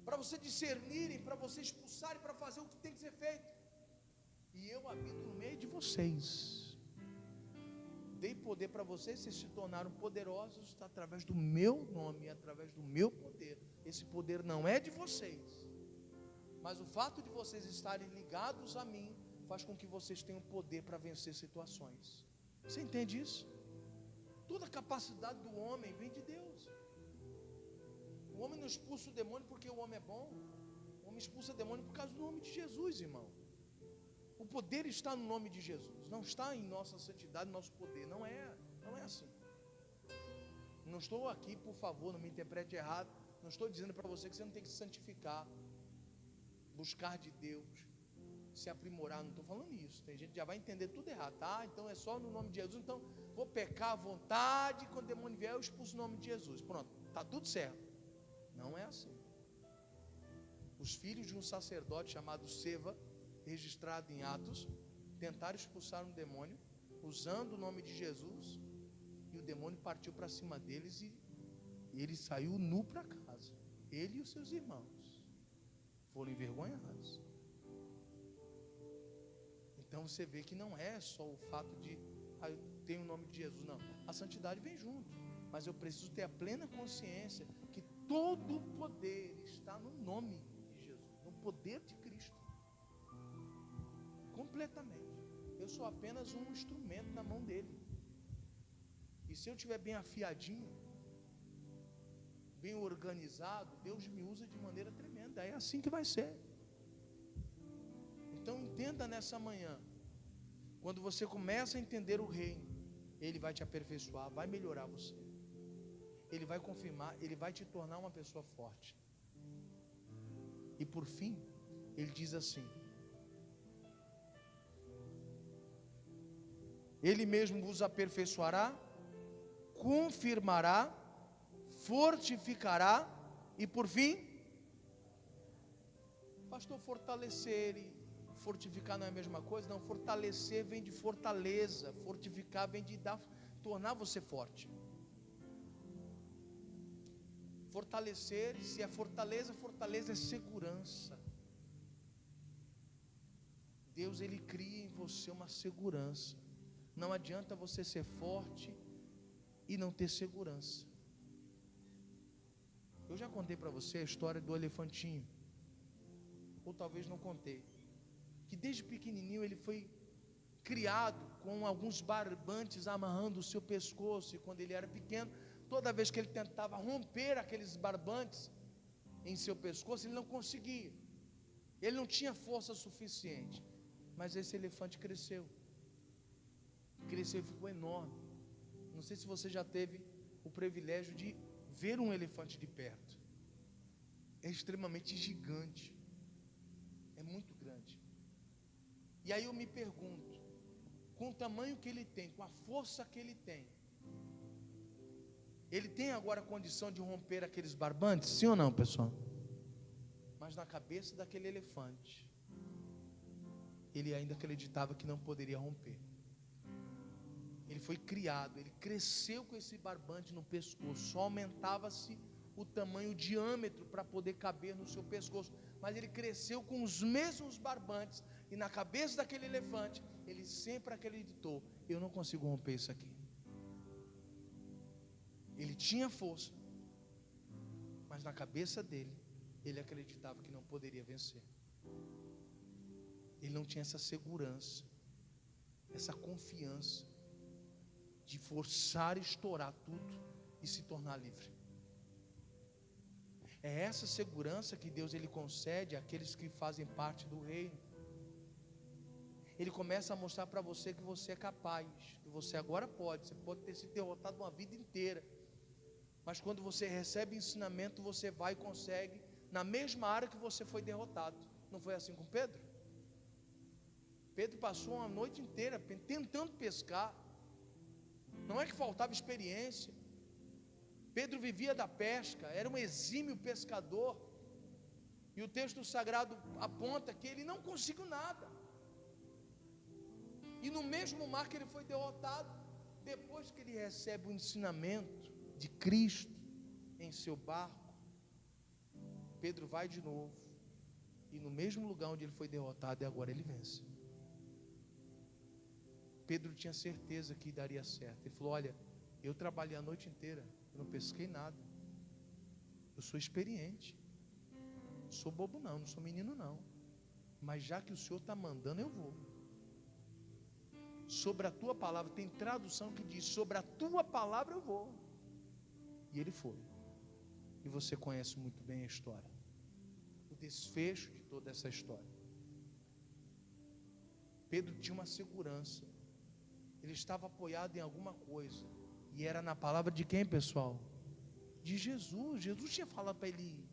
para vocês discernirem, para vocês expulsarem, para fazer o que tem que ser feito. E eu habito no meio de vocês. Dei poder para vocês se tornaram poderosos através do meu nome, através do meu poder. Esse poder não é de vocês, mas o fato de vocês estarem ligados a mim faz com que vocês tenham poder para vencer situações. Você entende isso? Toda a capacidade do homem vem de Deus. O homem não expulsa o demônio porque o homem é bom. O homem expulsa o demônio por causa do nome de Jesus, irmão. O poder está no nome de Jesus, não está em nossa santidade, nosso poder. Não é assim. Não estou aqui, por favor, não me interprete errado. Não estou dizendo para você que você não tem que se santificar, buscar de Deus, se aprimorar. Não estou falando isso. Tem gente que já vai entender tudo errado, tá? Então é só no nome de Jesus. Então vou pecar à vontade. Quando o demônio vier, eu expulso o nome de Jesus. Pronto, está tudo certo. Não é assim. Os filhos de um sacerdote chamado Seva, registrado em Atos, tentaram expulsar um demônio usando o nome de Jesus, e o demônio partiu para cima deles e ele saiu nu para casa. Ele e os seus irmãos foram envergonhados. Então você vê que não é só o fato de eu tenho o nome de Jesus, não. A santidade vem junto, mas eu preciso ter a plena consciência que todo o poder está no nome de Jesus, no poder de Cristo. Completamente. Eu sou apenas um instrumento na mão dele. E se eu estiver bem afiadinho, bem organizado, Deus me usa de maneira tremenda. É assim que vai ser. Então entenda nessa manhã, quando você começa a entender o reino, Ele vai te aperfeiçoar, vai melhorar você. Ele vai confirmar, Ele vai te tornar uma pessoa forte. E por fim, Ele diz assim: Ele mesmo vos aperfeiçoará, confirmará, fortificará e por fim, pastor, fortalecer e fortificar não é a mesma coisa? Não, fortalecer vem de fortaleza, fortificar vem de tornar você forte. Fortalecer, se é fortaleza, fortaleza é segurança. Deus, Ele cria em você uma segurança. Não adianta você ser forte e não ter segurança. Eu já contei para você a história do elefantinho, ou talvez não contei, que desde pequenininho ele foi criado com alguns barbantes amarrando o seu pescoço, e quando ele era pequeno, toda vez que ele tentava romper aqueles barbantes em seu pescoço, ele não conseguia, ele não tinha força suficiente. Mas esse elefante cresceu e ficou enorme. Não sei se você já teve o privilégio de ver um elefante de perto. É extremamente gigante, é muito grande. E aí eu me pergunto, com o tamanho que ele tem, com a força que ele tem agora a condição de romper aqueles barbantes? Sim ou não, pessoal? Mas na cabeça daquele elefante, ele ainda acreditava que não poderia romper. Ele foi criado, ele cresceu com esse barbante no pescoço, só aumentava-se o tamanho, o diâmetro para poder caber no seu pescoço, mas ele cresceu com os mesmos barbantes, e na cabeça daquele elefante, ele sempre acreditou: eu não consigo romper isso aqui. Ele tinha força, mas na cabeça dele, ele acreditava que não poderia vencer. Ele não tinha essa segurança, essa confiança de forçar, estourar tudo e se tornar livre. É essa segurança que Deus ele concede àqueles que fazem parte do reino. Ele começa a mostrar para você que você é capaz, que você agora pode. Você pode ter se derrotado uma vida inteira, mas quando você recebe ensinamento, você vai e consegue na mesma área que você foi derrotado. Não foi assim com Pedro? Pedro passou uma noite inteira tentando pescar. Não é que faltava experiência. Pedro vivia da pesca, era um exímio pescador. E o texto sagrado aponta que ele não conseguiu nada. E no mesmo mar que ele foi derrotado, depois que ele recebe o ensinamento de Cristo em seu barco, Pedro vai de novo, e no mesmo lugar onde ele foi derrotado, e agora ele vence. Pedro tinha certeza que daria certo. Ele falou: olha, eu trabalhei a noite inteira, eu não pesquei nada, eu sou experiente, não sou bobo não sou menino não, mas já que o Senhor está mandando, eu vou. Sobre a tua palavra, tem tradução que diz: sobre a tua palavra eu vou. E ele foi. E você conhece muito bem a história, o desfecho de toda essa história. Pedro tinha uma segurança, ele estava apoiado em alguma coisa, e era na palavra de quem, pessoal? De Jesus. Jesus tinha falado para ele ir.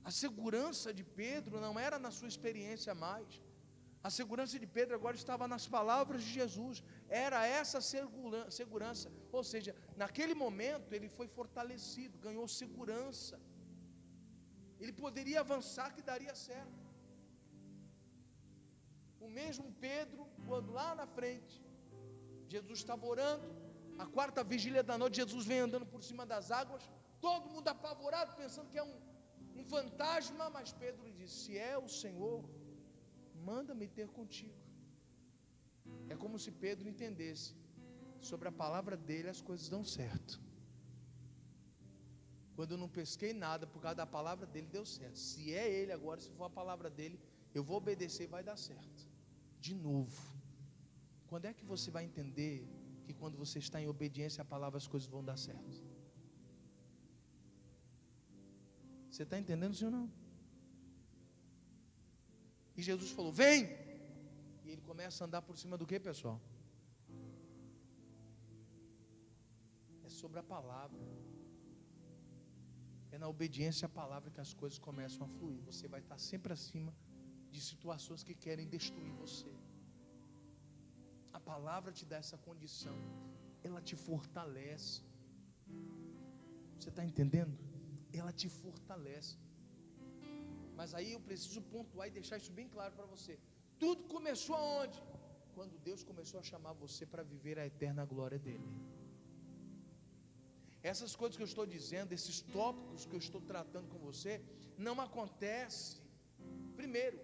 A segurança de Pedro não era na sua experiência mais. A segurança de Pedro agora estava nas palavras de Jesus. Era essa segurança. Ou seja, naquele momento ele foi fortalecido, ganhou segurança. Ele poderia avançar que daria certo. O mesmo Pedro, quando lá na frente, Jesus estava orando, a quarta vigília da noite, Jesus vem andando por cima das águas, todo mundo apavorado, pensando que é um fantasma, mas Pedro disse: se é o Senhor, manda-me ter contigo. É como se Pedro entendesse: sobre a palavra dele as coisas dão certo. Quando eu não pesquei nada, por causa da palavra dele deu certo. Se é ele agora, se for a palavra dele, eu vou obedecer e vai dar certo. De novo, quando é que você vai entender que quando você está em obediência à palavra as coisas vão dar certo? Você está entendendo, sim ou não? E Jesus falou: vem! E ele começa a andar por cima do que, pessoal? É sobre a palavra. É na obediência à palavra que as coisas começam a fluir. Você vai estar sempre acima de situações que querem destruir você. A palavra te dá essa condição, ela te fortalece. Você está entendendo? Ela te fortalece. Mas aí eu preciso pontuar e deixar isso bem claro para você. Tudo começou aonde? Quando Deus começou a chamar você para viver a eterna glória dele. Essas coisas que eu estou dizendo, esses tópicos que eu estou tratando com você, não acontece. Primeiro,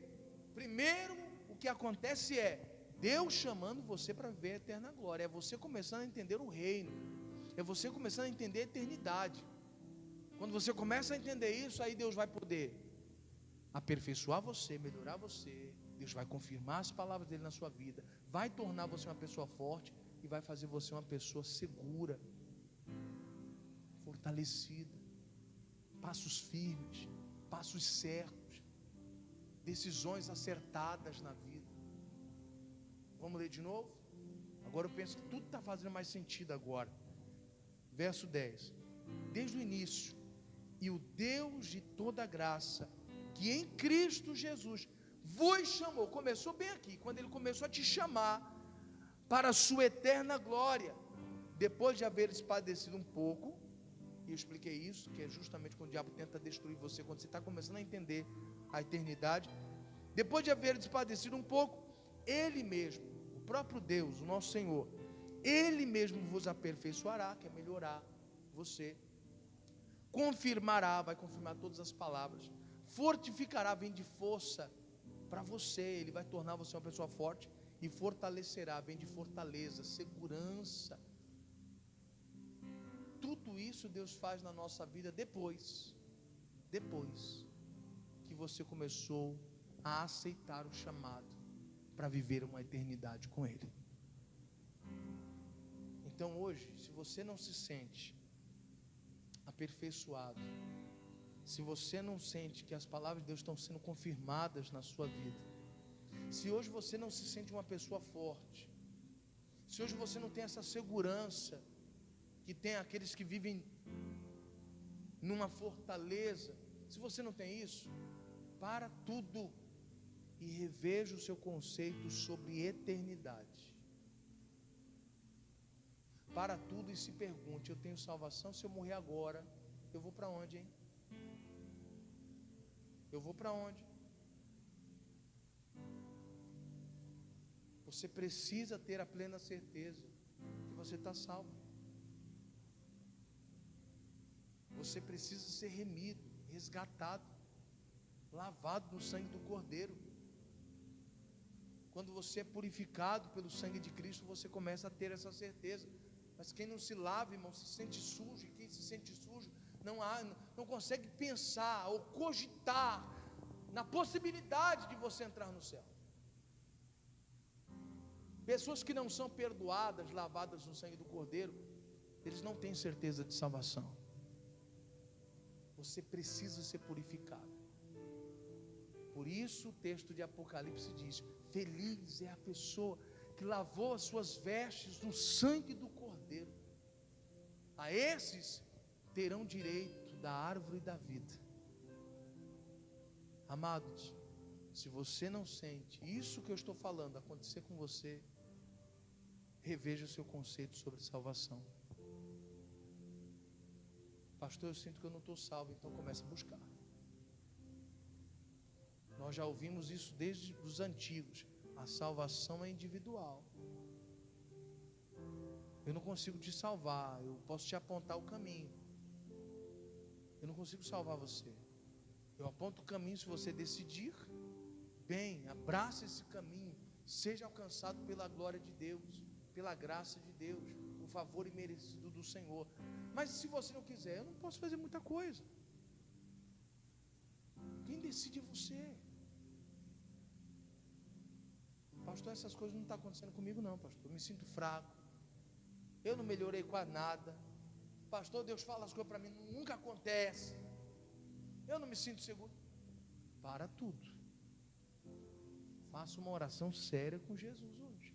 o que acontece é Deus chamando você para viver a eterna glória. É você começando a entender o reino, é você começando a entender a eternidade. Quando você começa a entender isso, aí Deus vai poder aperfeiçoar você, melhorar você. Deus vai confirmar as palavras dele na sua vida, vai tornar você uma pessoa forte e vai fazer você uma pessoa segura, fortalecida, passos firmes, passos certos, decisões acertadas na vida. Vamos ler de novo? Agora eu penso que tudo está fazendo mais sentido agora. Verso 10: desde o início, e o Deus de toda graça, que em Cristo Jesus vos chamou, começou bem aqui, quando ele começou a te chamar para a sua eterna glória, depois de haveres padecido um pouco. E eu expliquei isso, que é justamente quando o diabo tenta destruir você, quando você está começando a entender a eternidade. Depois de haveres padecido um pouco, ele mesmo, o próprio Deus, o nosso Senhor, ele mesmo vos aperfeiçoará, que é melhorar você, confirmará, vai confirmar todas as palavras, fortificará, vem de força para você, ele vai tornar você uma pessoa forte, e fortalecerá, vem de fortaleza, segurança. Tudo isso Deus faz na nossa vida depois que você começou a aceitar o chamado para viver uma eternidade com Ele. Então hoje, se você não se sente aperfeiçoado, se você não sente que as palavras de Deus estão sendo confirmadas na sua vida, se hoje você não se sente uma pessoa forte, se hoje você não tem essa segurança que tem aqueles que vivem numa fortaleza, se você não tem isso, para tudo e reveja o seu conceito sobre eternidade. Para tudo e se pergunte: eu tenho salvação? Se eu morrer agora, eu vou para onde, hein? Eu vou para onde? Você precisa ter a plena certeza que você está salvo. Você precisa ser remido, resgatado, lavado no sangue do Cordeiro. Quando você é purificado pelo sangue de Cristo, você começa a ter essa certeza. Mas quem não se lava, irmão, se sente sujo. E quem se sente sujo não consegue pensar ou cogitar na possibilidade de você entrar no céu. Pessoas que não são perdoadas, lavadas no sangue do Cordeiro, eles não têm certeza de salvação. Você precisa ser purificado. Por isso o texto de Apocalipse diz: feliz é a pessoa que lavou as suas vestes no sangue do Cordeiro. A esses terão direito da árvore da vida. Amados, se você não sente isso que eu estou falando acontecer com você, reveja o seu conceito sobre salvação. Pastor, eu sinto que eu não estou salvo, então comece a buscar. Nós já ouvimos isso desde os antigos. A salvação é individual. Eu não consigo te salvar, eu posso te apontar o caminho. Eu não consigo salvar você. Eu aponto o caminho se você decidir. Bem, abraça esse caminho, seja alcançado pela glória de Deus, pela graça de Deus, o favor imerecido do Senhor. Mas se você não quiser, eu não posso fazer muita coisa. Quem decide é você. Pastor, essas coisas não estão acontecendo comigo não, pastor. Eu me sinto fraco, eu não melhorei quase nada. Pastor, Deus fala as coisas para mim, nunca acontece. Eu não me sinto seguro. Para tudo. Faça uma oração séria com Jesus hoje.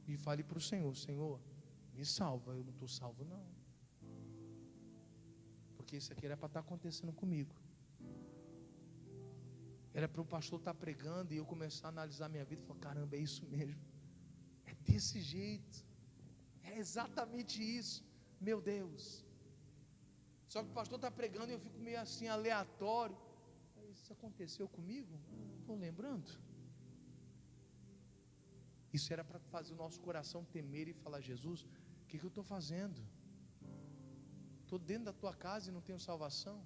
E fale para o Senhor: Senhor, me salva. Eu não estou salvo não. Porque isso aqui era para estar acontecendo comigo. Era para o pastor estar pregando e eu começar a analisar minha vida e falar: caramba, é isso mesmo. É desse jeito. É exatamente isso. Meu Deus. Só que o pastor está pregando e eu fico meio assim, aleatório. Isso aconteceu comigo? Não estou lembrando. Isso era para fazer o nosso coração temer e falar: Jesus, o que eu estou fazendo? Estou dentro da tua casa e não tenho salvação.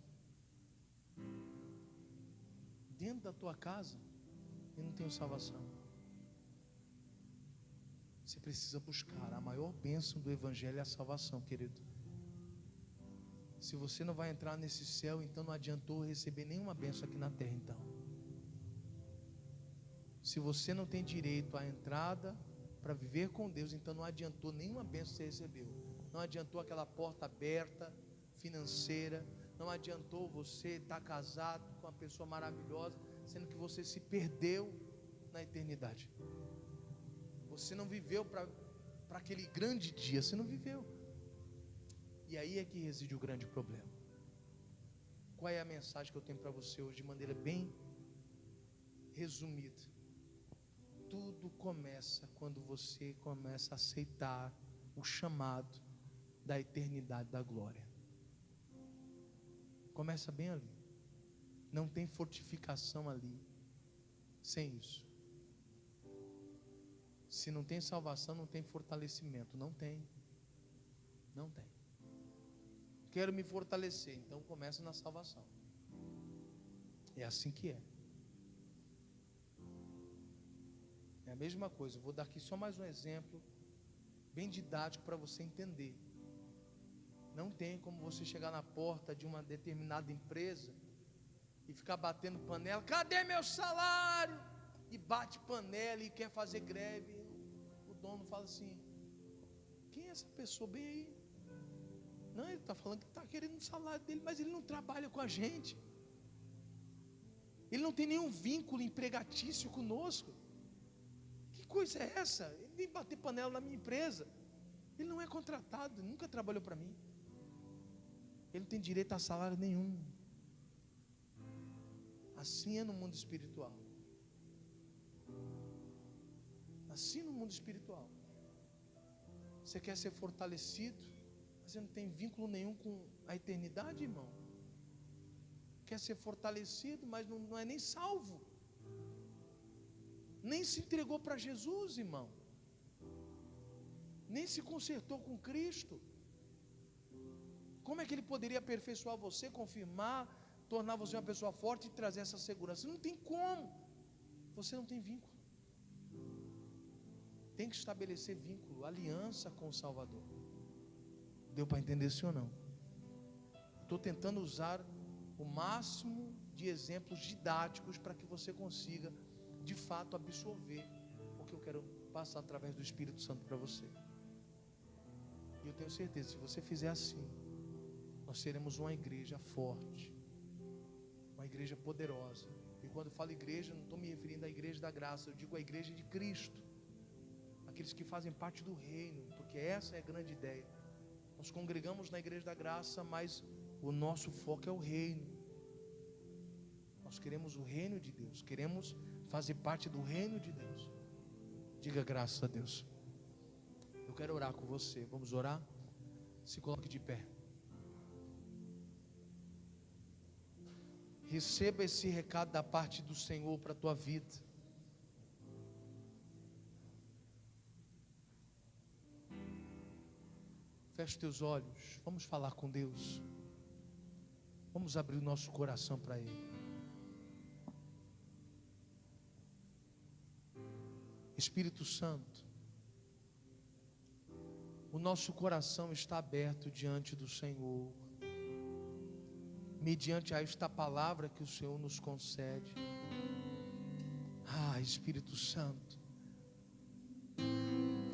Dentro da tua casa e não tenho salvação. Você precisa buscar. A maior bênção do Evangelho é a salvação, querido. Se você não vai entrar nesse céu, então não adiantou receber nenhuma bênção aqui na terra, então. Se você não tem direito à entrada para viver com Deus, então não adiantou nenhuma bênção que você recebeu. Não adiantou aquela porta aberta, financeira. Não adiantou você estar casado com uma pessoa maravilhosa, sendo que você se perdeu na eternidade. Você não viveu para aquele grande dia, você não viveu. E aí é que reside o grande problema. Qual é a mensagem que eu tenho para você hoje, de maneira bem resumida? Tudo começa quando você começa a aceitar o chamado da eternidade da glória. Começa bem ali. Não tem fortificação ali sem isso. Se não tem salvação, não tem fortalecimento. Não tem. Não tem. Quero me fortalecer, então começa na salvação. É assim que é. É a mesma coisa. Vou dar aqui só mais um exemplo bem didático para você entender. Não tem como você chegar na porta de uma determinada empresa e ficar batendo panela: cadê meu salário? E bate panela e quer fazer greve. O dono fala assim: quem é essa pessoa bem aí? Não, ele está falando que está querendo o salário dele, mas ele não trabalha com a gente. Ele não tem nenhum vínculo empregatício conosco. Que coisa é essa? Ele vem bater panela na minha empresa. Ele não é contratado, nunca trabalhou para mim. Ele não tem direito a salário nenhum. Assim é no mundo espiritual. Assim no mundo espiritual. Você quer ser fortalecido, mas você não tem vínculo nenhum com a eternidade, irmão. quer ser fortalecido, mas não é nem salvo. Nem se entregou para Jesus, irmão. Nem se consertou com Cristo. Como é que Ele poderia aperfeiçoar você, confirmar, tornar você uma pessoa forte e trazer essa segurança? Não tem como. Você não tem vínculo. Tem que estabelecer vínculo, aliança com o Salvador. Deu para entender isso ou não? Estou tentando usar o máximo de exemplos didáticos para que você consiga, de fato, absorver o que eu quero passar através do Espírito Santo para você. E eu tenho certeza, se você fizer assim, nós seremos uma igreja forte, uma igreja poderosa. E quando eu falo igreja, não estou me referindo à igreja da graça, eu digo a igreja de Cristo, aqueles que fazem parte do reino, porque essa é a grande ideia. Nós congregamos na igreja da graça, mas o nosso foco é o reino. Nós queremos o reino de Deus, queremos fazer parte do reino de Deus. Diga graças a Deus. Eu quero orar com você. Vamos orar? Se coloque de pé. Receba esse recado da parte do Senhor para a tua vida. Feche teus olhos. Vamos falar com Deus. Vamos abrir o nosso coração para Ele. Espírito Santo, o nosso coração está aberto diante do Senhor, mediante a esta palavra que o Senhor nos concede. Espírito Santo,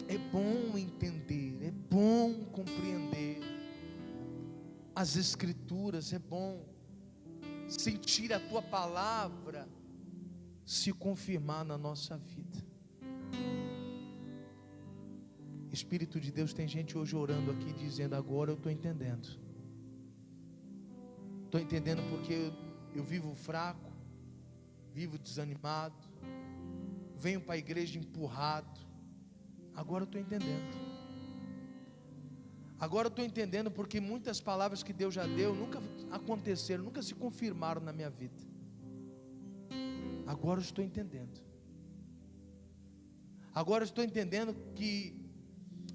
é bom entender, é bom compreender as Escrituras, é bom sentir a Tua palavra se confirmar na nossa vida. Espírito de Deus, tem gente hoje orando aqui dizendo: agora eu estou entendendo. Estou entendendo porque eu vivo fraco, vivo desanimado, venho para a igreja empurrado. Agora eu estou entendendo. Agora eu estou entendendo porque muitas palavras que Deus já deu nunca aconteceram, nunca se confirmaram na minha vida. Agora eu estou entendendo. Agora eu estou entendendo que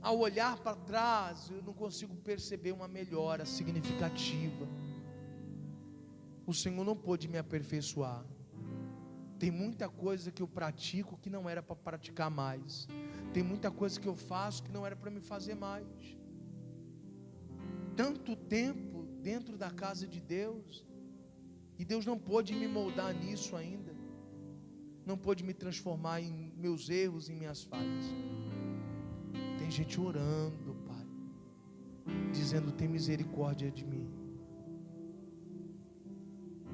ao olhar para trás, eu não consigo perceber uma melhora significativa. O Senhor não pôde me aperfeiçoar. Tem muita coisa que eu pratico que não era para praticar mais. Tem muita coisa que eu faço que não era para me fazer mais. Tanto tempo dentro da casa de Deus, e Deus não pôde me moldar nisso ainda. Não pôde me transformar em meus erros, em minhas falhas. Tem gente orando, Pai, dizendo: tem misericórdia de mim,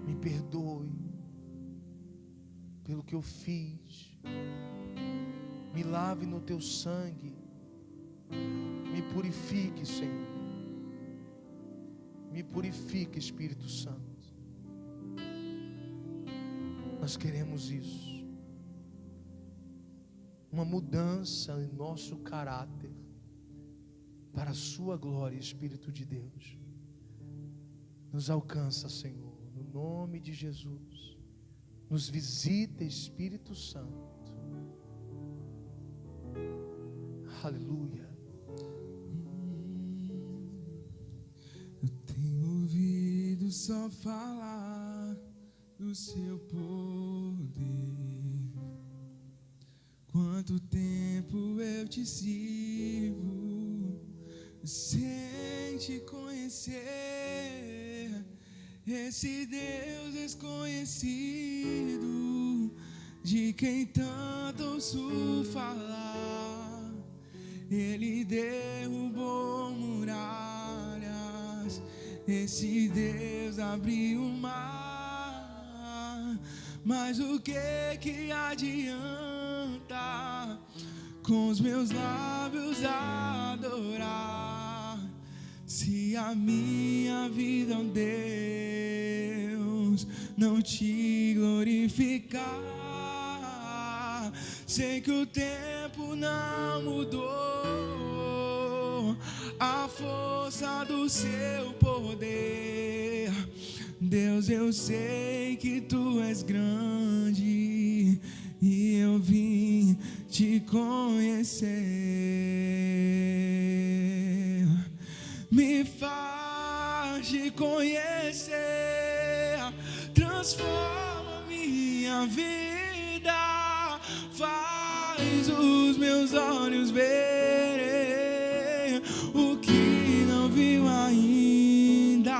me perdoe pelo que eu fiz, me lave no teu sangue, me purifique, Senhor, me purifique, Espírito Santo. Nós queremos isso, uma mudança em nosso caráter, para a sua glória. Espírito de Deus, nos alcança, Senhor, no nome de Jesus. Nos visita, Espírito Santo. Aleluia. Eu tenho ouvido só falar do seu poder. Quanto tempo eu te sirvo sem te conhecer, esse Deus desconhecido, de quem tanto ouço falar. Ele derrubou muralhas, esse Deus abriu o mar. Mas o que adianta com os meus lábios adorar, se a minha vida, ó Deus, não te glorificar? Sei que o tempo não mudou a força do seu poder, Deus, eu sei que tu és grande e eu vim te conhecer. Me faz te conhecer, transforma minha vida, faz os meus olhos verem o que não viu ainda.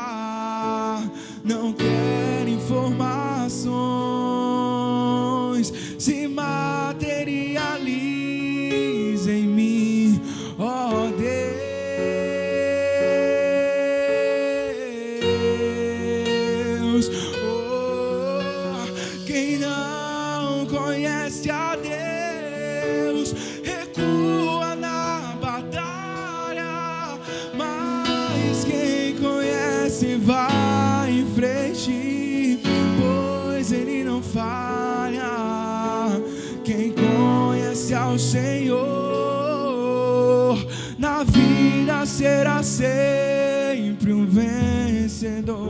Não quero informações, se materializa em mim, ó Deus. Oh, quem não conhece a Deus recua na batalha, mas quem conhece vai em frente, pois Ele não falha. Quem conhece ao Senhor na vida será sempre um vencedor.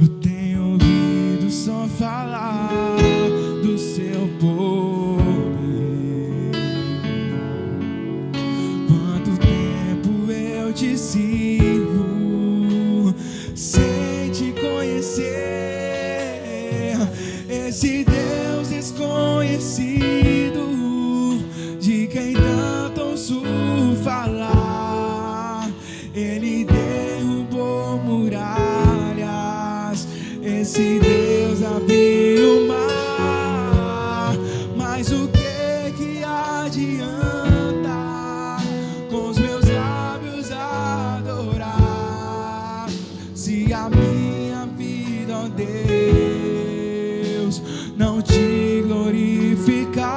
Eu tenho ouvido só falar do seu poder. Quanto tempo eu te sirvo sem te conhecer. Esse Deus desconhecido, de quem tanto ouço falar, Ele derrubou muralhas. Esse Deus abriu o mar, mas o que adianta com os meus lábios adorar, se a minha vida, ó Deus, não te glorificar?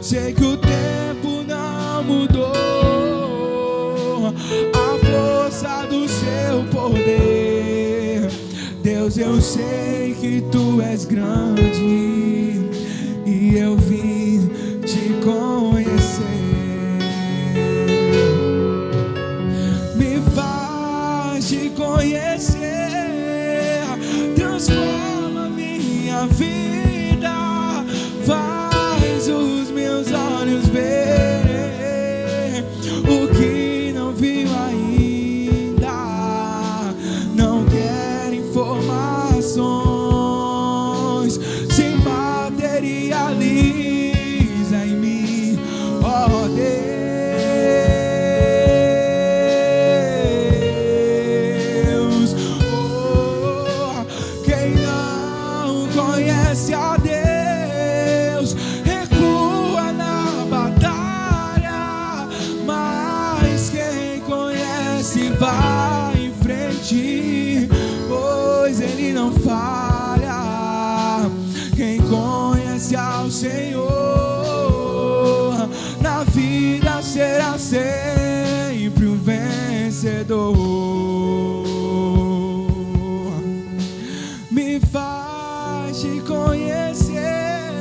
Sei que o tempo não mudou a força do seu poder. Deus, eu sei que tu és grande e eu vim te conhecer. Me faz te conhecer, transforma minha vida, faz os meus olhos verem o que não viu ainda. Não quero informações, se materializa em mim, ó Deus. Oh, quem não conhece a Deus recua na batalha, mas quem conhece vai em frente, pois Ele não falha. Quem conhece ao Senhor na vida será sempre um vencedor. Me faz te conhecer,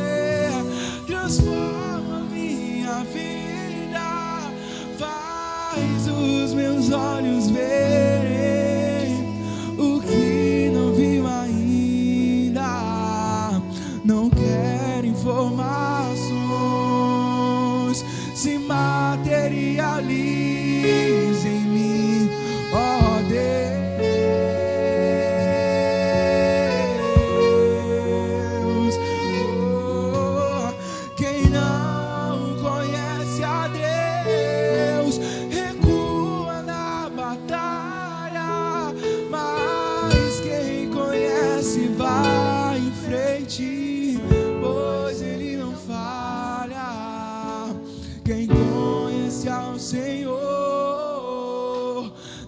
transforma minha vida, faz os meus olhos verem o que não viu ainda. Não quero informações, se materializa em mim, ó Deus. Oh, quem não conhece a Deus recua na batalha, mas quem conhece vai em frente, pois Ele não falha. Quem conhece ao Senhor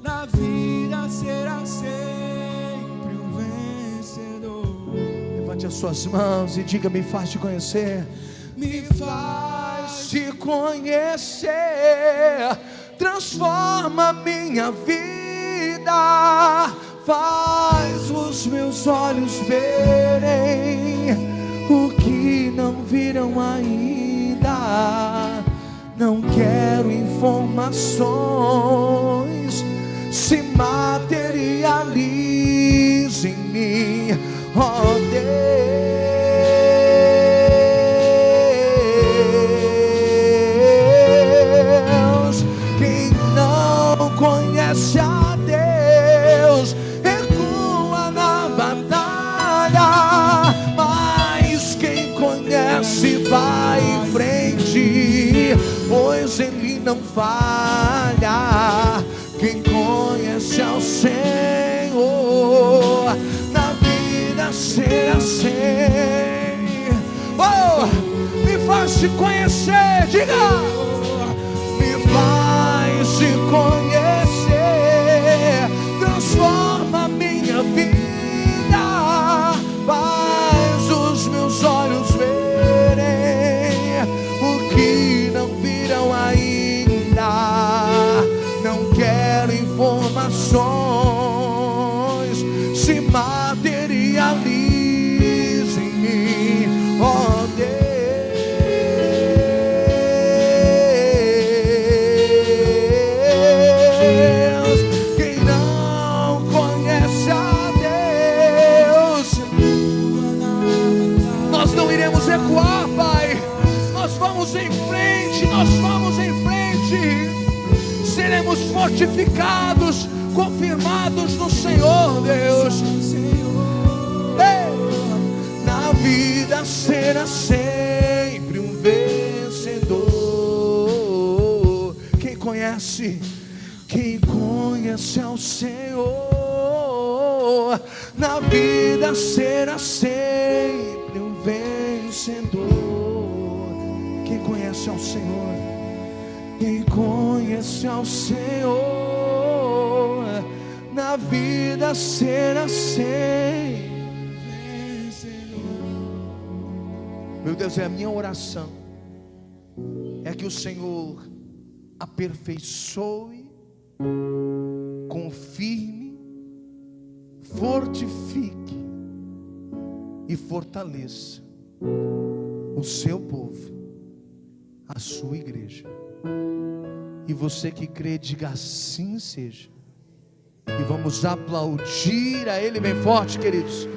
na vida será sempre um vencedor. Levante as suas mãos e diga: me faz te conhecer. Me faz Te conhecer, transforma minha vida, faz os meus olhos verem o que não viram ainda. Não quero informações, materialize em mim, ó Deus. Quem não conhece a Deus recua na batalha, mas quem conhece vai em frente, pois Ele não falha. Quem conhece ao Senhor, na vida será assim. Oh, me faz te conhecer, diga. Me faz te conhecer, transforma minha vida, faz os meus olhos verem o que não viram ainda. Não quero informações, se materialize em mim, ó Deus. Quem não conhece a Deus, nós não iremos recuar, Pai. Nós vamos em frente, nós vamos em frente. Seremos fortificados, confirmados no Senhor, Deus. Ei! Na vida será sempre um vencedor. Quem conhece ao Senhor, na vida será sempre um vencedor. Quem conhece ao Senhor, quem conhece ao Senhor, na vida será sempre vencedor. Meu Deus, é a minha oração, é que o Senhor aperfeiçoe, confirme, fortifique e fortaleça o seu povo, a sua igreja. E você que crê, diga assim seja. E vamos aplaudir a Ele bem forte, queridos.